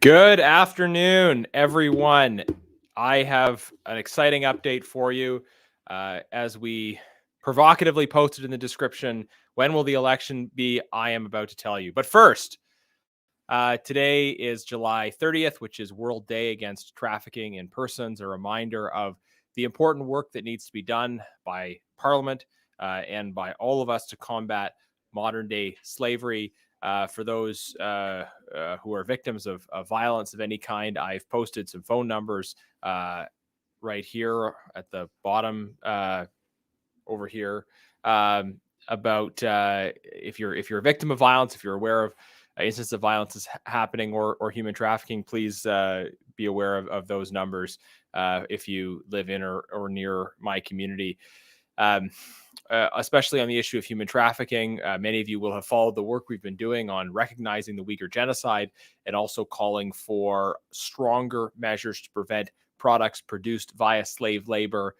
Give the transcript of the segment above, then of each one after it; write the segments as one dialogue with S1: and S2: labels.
S1: Good afternoon, everyone. I have an exciting update for you. As we provocatively posted in the description, when will the election be? I am about to tell you. But first, today is July 30th, which is World Day Against Trafficking in Persons, a reminder of the important work that needs to be done by Parliament and by all of us to combat modern day slavery. For those who are victims of violence of any kind, I've posted some phone numbers right here at the bottom over here about if you're a victim of violence, if you're aware of instances of violence is happening or human trafficking, please be aware of those numbers if you live in or near my community. Especially on the issue of human trafficking. Many of you will have followed the work we've been doing on recognizing the Uyghur genocide and also calling for stronger measures to prevent products produced via slave labor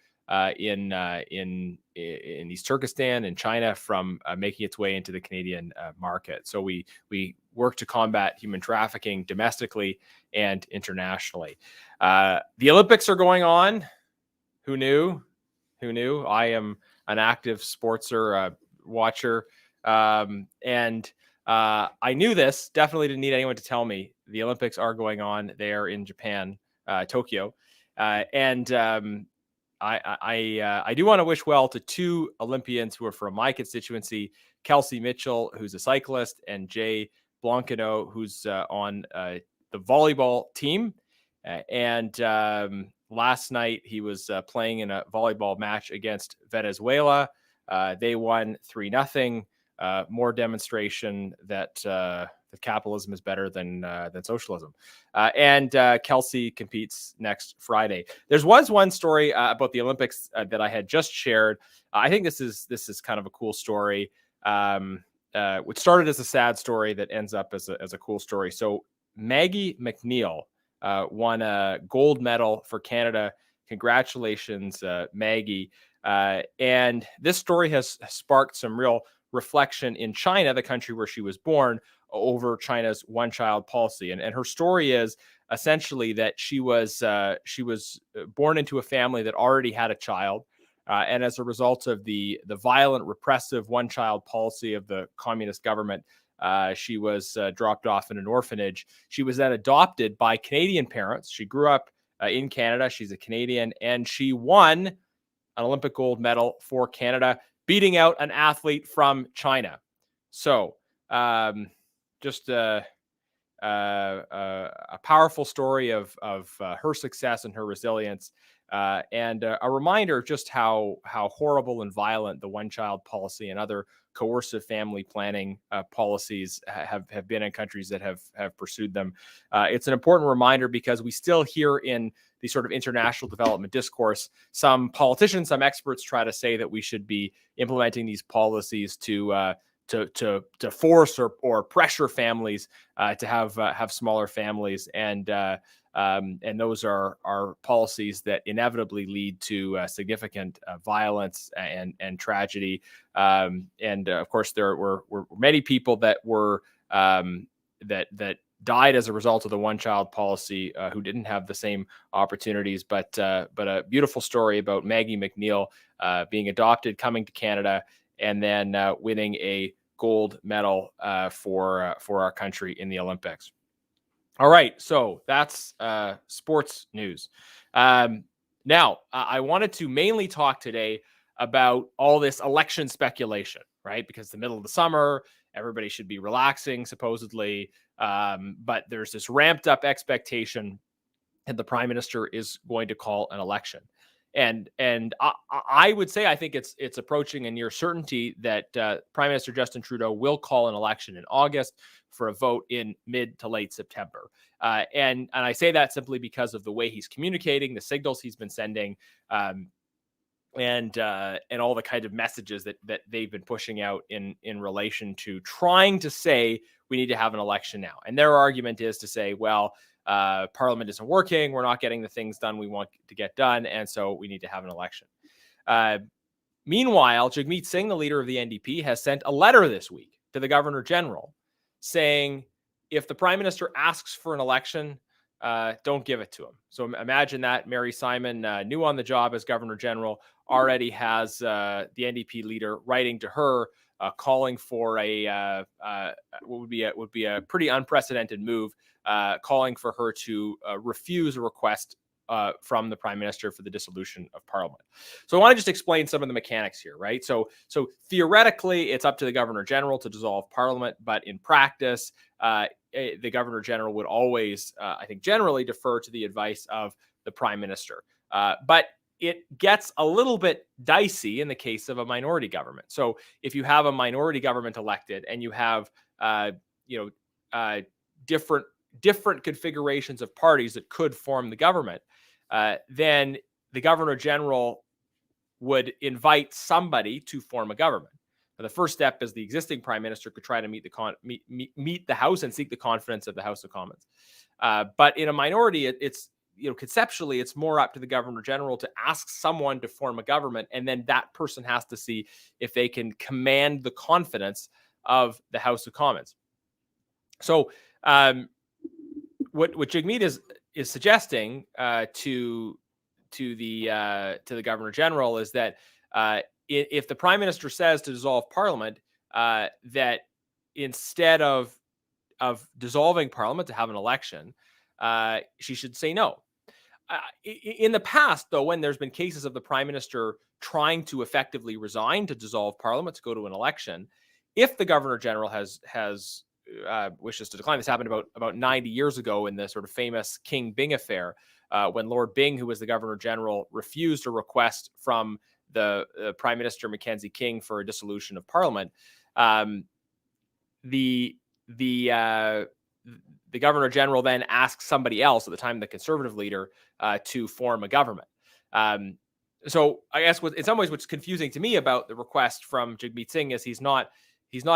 S1: in East Turkestan and China from making its way into the Canadian market. So we work to combat human trafficking domestically and internationally. The Olympics are going on. Who knew? Who knew? I am an active sportser, watcher. And I knew this, definitely didn't need anyone to tell me. The Olympics are going on there in Japan, Tokyo. I do want to wish well to two Olympians who are from my constituency, Kelsey Mitchell, who's a cyclist, and Jay Blanquenot, who's on the volleyball team. Last night, he was playing in a volleyball match against Venezuela. They won 3-0. More demonstration that capitalism is better than socialism. Kelsey competes next Friday. There was one story about the Olympics that I had just shared. I think this is kind of a cool story, which started as a sad story that ends up as a cool story. So Maggie McNeil won a gold medal for Canada. Congratulations, Maggie. And this story has sparked some real reflection in China, the country where she was born, over China's one-child policy. And her story is essentially that she was born into a family that already had a child. And as a result of the violent, repressive one-child policy of the communist government, she was dropped off in an orphanage. She was then adopted by Canadian parents. She grew up in Canada. She's a Canadian, and she won an Olympic gold medal for Canada, beating out an athlete from China. So just a powerful story of her success and her resilience. And a reminder of just how horrible and violent the one-child policy and other coercive family planning policies have been in countries that have pursued them. It's an important reminder because we still hear in the sort of international development discourse, some politicians, some experts try to say that we should be implementing these policies to force or pressure families to have smaller families, and those are policies that inevitably lead to significant violence and tragedy. And of course, there were many people that were that died as a result of the one-child policy who didn't have the same opportunities. But a beautiful story about Maggie McNeil being adopted, coming to Canada, and then winning a gold medal for our country in the Olympics. All right, so that's sports news. Now, I wanted to mainly talk today about all this election speculation, right? Because the middle of the summer, everybody should be relaxing, supposedly. But there's this ramped up expectation that the prime minister is going to call an election. And I would say I think it's approaching a near certainty that Prime Minister Justin Trudeau will call an election in August for a vote in mid to late September. And I say that simply because of the way he's communicating, the signals he's been sending, and all the kind of messages that they've been pushing out in relation to trying to say we need to have an election now. And their argument is to say, well, Parliament isn't working. We're not getting the things done we want to get done. And so we need to have an election. Meanwhile, Jagmeet Singh, the leader of the NDP, has sent a letter this week to the Governor General saying if the prime minister asks for an election, don't give it to him. So imagine that Mary Simon, new on the job as Governor General, already has the NDP leader writing to her, calling for what would be a pretty unprecedented move, calling for her to refuse a request from the prime minister for the dissolution of parliament. So I want to just explain some of the mechanics here, right? So theoretically, it's up to the governor general to dissolve parliament, but in practice, the governor general would always, I think, generally defer to the advice of the prime minister. But it gets a little bit dicey in the case of a minority government. So if you have a minority government elected and you have, different configurations of parties that could form the government, then the governor general would invite somebody to form a government. Now, the first step is the existing prime minister could try to meet the House and seek the confidence of the House of Commons. But in a minority, it's conceptually, it's more up to the governor general to ask someone to form a government, and then that person has to see if they can command the confidence of the House of Commons. So what Jagmeet is suggesting to the governor general is that if the prime minister says to dissolve parliament, that instead of dissolving parliament to have an election, she should say no. In the past, though, when there's been cases of the prime minister trying to effectively resign to dissolve parliament to go to an election, if the governor general wishes to decline, this happened about 90 years ago in the sort of famous King Byng affair, when Lord Byng, who was the governor general, refused a request from the prime minister Mackenzie King for a dissolution of parliament. The governor general then asked somebody else, at the time the conservative leader, to form a government. So I guess in some ways what's confusing to me about the request from Jagmeet Singh is he's not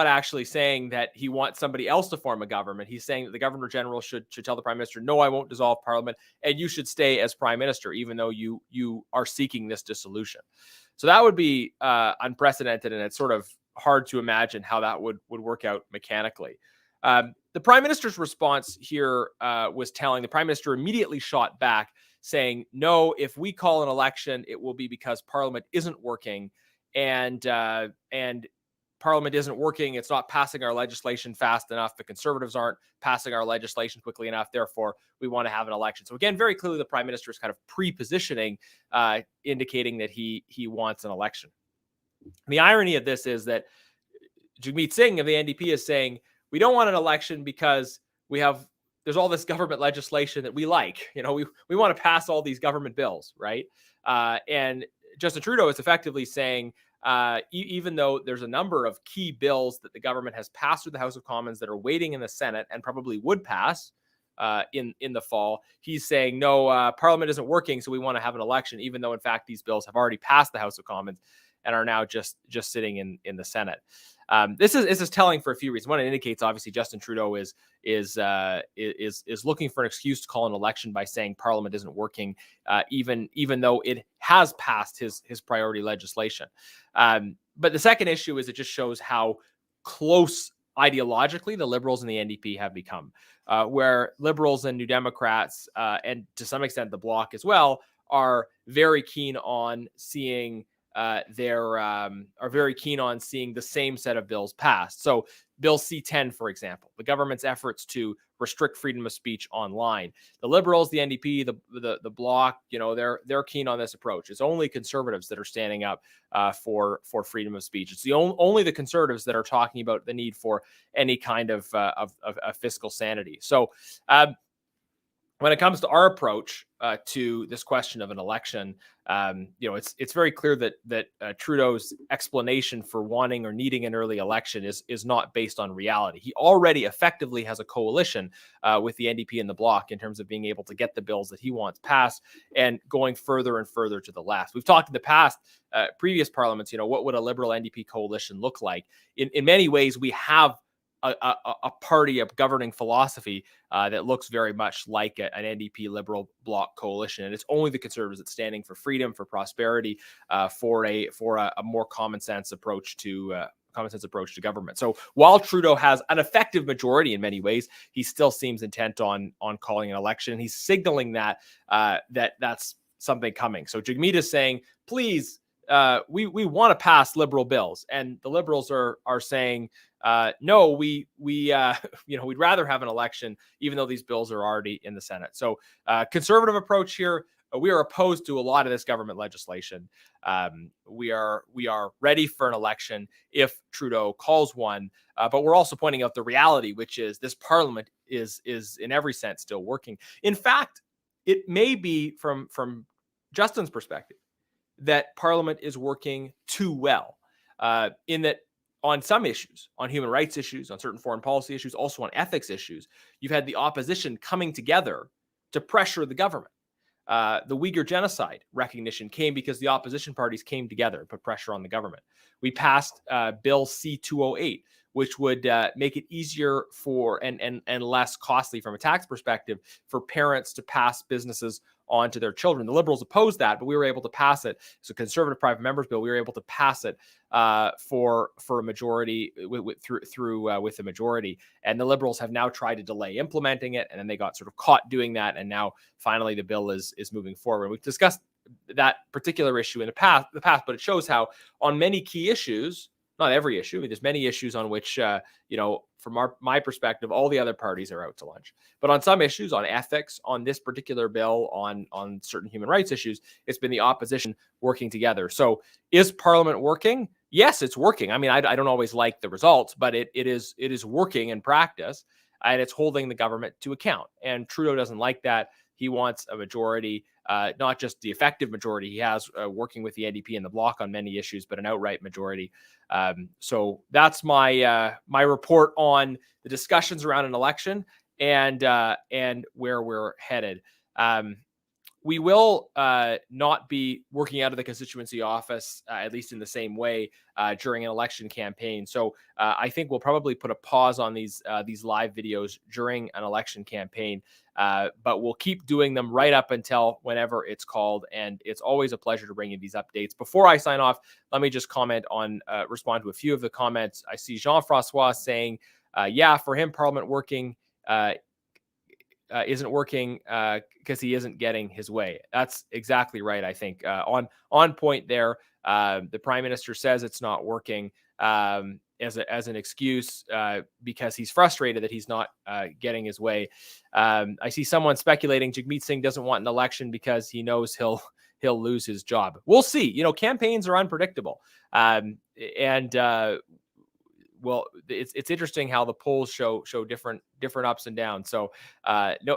S1: actually saying that he wants somebody else to form a government. He's saying that the governor general should tell the prime minister, no, I won't dissolve parliament, and you should stay as prime minister, even though you are seeking this dissolution. So that would be unprecedented, and it's sort of hard to imagine how that would work out mechanically. The prime minister's response here was telling. The prime minister immediately shot back, saying, no, if we call an election, it will be because parliament isn't working, and parliament isn't working. It's not passing our legislation fast enough. The conservatives aren't passing our legislation quickly enough. Therefore, we want to have an election. So again, very clearly, the prime minister is kind of pre-positioning, indicating that he wants an election. The irony of this is that Jagmeet Singh of the NDP is saying, we don't want an election because there's all this government legislation that we like. We want to pass all these government bills, right? And Justin Trudeau is effectively saying, even though there's a number of key bills that the government has passed through the House of Commons that are waiting in the Senate and probably would pass in the fall, he's saying, no, Parliament isn't working, so we want to have an election, even though, in fact, these bills have already passed the House of Commons and are now just sitting in the Senate. This is telling for a few reasons. One, it indicates obviously Justin Trudeau is looking for an excuse to call an election by saying Parliament isn't working, even though it has passed his priority legislation. But the second issue is it just shows how close ideologically the Liberals and the NDP have become, where Liberals and New Democrats, and to some extent the Bloc as well, are very keen on seeing the same set of bills passed. So Bill C-10, for example, the government's efforts to restrict freedom of speech online. The Liberals, the NDP, the Bloc, they're keen on this approach. It's only conservatives that are standing up for freedom of speech. It's only the conservatives that are talking about the need for any kind of fiscal sanity. So when it comes to our approach to this question of an election, it's very clear that Trudeau's explanation for wanting or needing an early election is not based on reality. He already effectively has a coalition with the NDP and the Bloc in terms of being able to get the bills that he wants passed and going further and further to the left. We've talked in the past, previous parliaments, what would a Liberal NDP coalition look like? In many ways, we have a party, a governing philosophy that looks very much like an NDP Liberal Bloc coalition, and it's only the Conservatives that's standing for freedom, for prosperity, for a more common sense approach to sense approach to government. So while Trudeau has an effective majority in many ways, he still seems intent on calling an election. He's signaling that that's something coming. So Jagmeet is saying, please, we want to pass liberal bills, and the Liberals are saying, no, we'd rather have an election, even though these bills are already in the Senate. So conservative approach here. We are opposed to a lot of this government legislation. We are ready for an election if Trudeau calls one, but we're also pointing out the reality, which is this Parliament is in every sense still working. In fact, it may be from Justin's perspective that Parliament is working too well, in that on some issues, on human rights issues, on certain foreign policy issues, also on ethics issues, you've had the opposition coming together to pressure the government. The Uyghur genocide recognition came because the opposition parties came together and put pressure on the government. We passed Bill C-208, which would make it easier for and less costly from a tax perspective for parents to pass businesses on to their children. The Liberals opposed that, but we were able to pass it. It's a conservative private members bill. We were able to pass it for a majority with the majority. And the Liberals have now tried to delay implementing it, and then they got sort of caught doing that. And now finally the bill is moving forward. We've discussed that particular issue in the past, but it shows how on many key issues, not every issue, I mean, there's many issues on which, from my perspective, all the other parties are out to lunch. But on some issues, on ethics, on this particular bill, on certain human rights issues, it's been the opposition working together. So is Parliament working? Yes, it's working. I mean, I don't always like the results, but it is working in practice, and it's holding the government to account. And Trudeau doesn't like that. He wants a majority, not just the effective majority he has working with the NDP and the Bloc on many issues, but an outright majority. So that's my report on the discussions around an election and where we're headed. We will not be working out of the constituency office, at least in the same way, during an election campaign. So I think we'll probably put a pause on these live videos during an election campaign, but we'll keep doing them right up until whenever it's called. And it's always a pleasure to bring you these updates. Before I sign off, let me just respond to a few of the comments. I see Jean-Francois saying, yeah, for him, Parliament working isn't working because he isn't getting his way. That's exactly right. I think on point there. The Prime Minister says it's not working as an excuse because he's frustrated that he's not getting his way. I see someone speculating Jagmeet Singh doesn't want an election because he knows he'll lose his job. We'll see. Campaigns are unpredictable, well, it's interesting how the polls show different ups and downs. So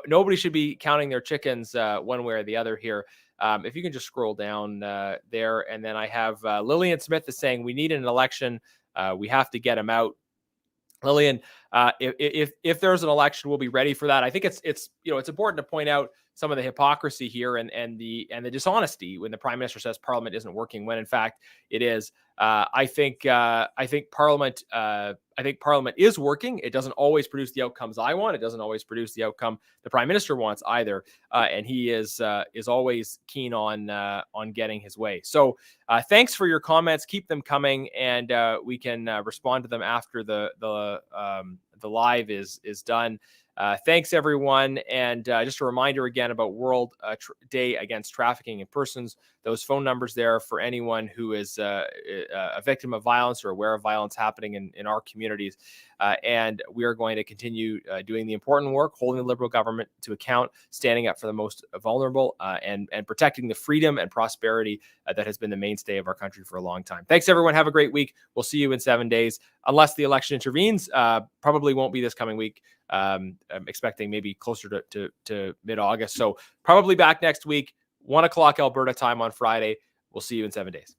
S1: nobody should be counting their chickens one way or the other here. If you can just scroll down there, and then I have Lillian Smith is saying we need an election. We have to get him out. Lillian, if there's an election, we'll be ready for that. I think it's important to point out some of the hypocrisy here and the dishonesty when the Prime Minister says Parliament isn't working when in fact it is. I think Parliament is working. It doesn't always produce the outcomes I want. It doesn't always produce the outcome the Prime Minister wants either. And he is always keen on getting his way. So thanks for your comments. Keep them coming, and we can respond to them after the live is done. Thanks, everyone. And just a reminder again about World Day Against Trafficking in Persons. Those phone numbers there for anyone who is a victim of violence or aware of violence happening in our communities. And we are going to continue doing the important work, holding the Liberal government to account, standing up for the most vulnerable, and protecting the freedom and prosperity that has been the mainstay of our country for a long time. Thanks, everyone. Have a great week. We'll see you in 7 days. Unless the election intervenes, probably won't be this coming week. I'm expecting maybe closer to mid-August. So probably back next week, 1 o'clock Alberta time on Friday. We'll see you in 7 days.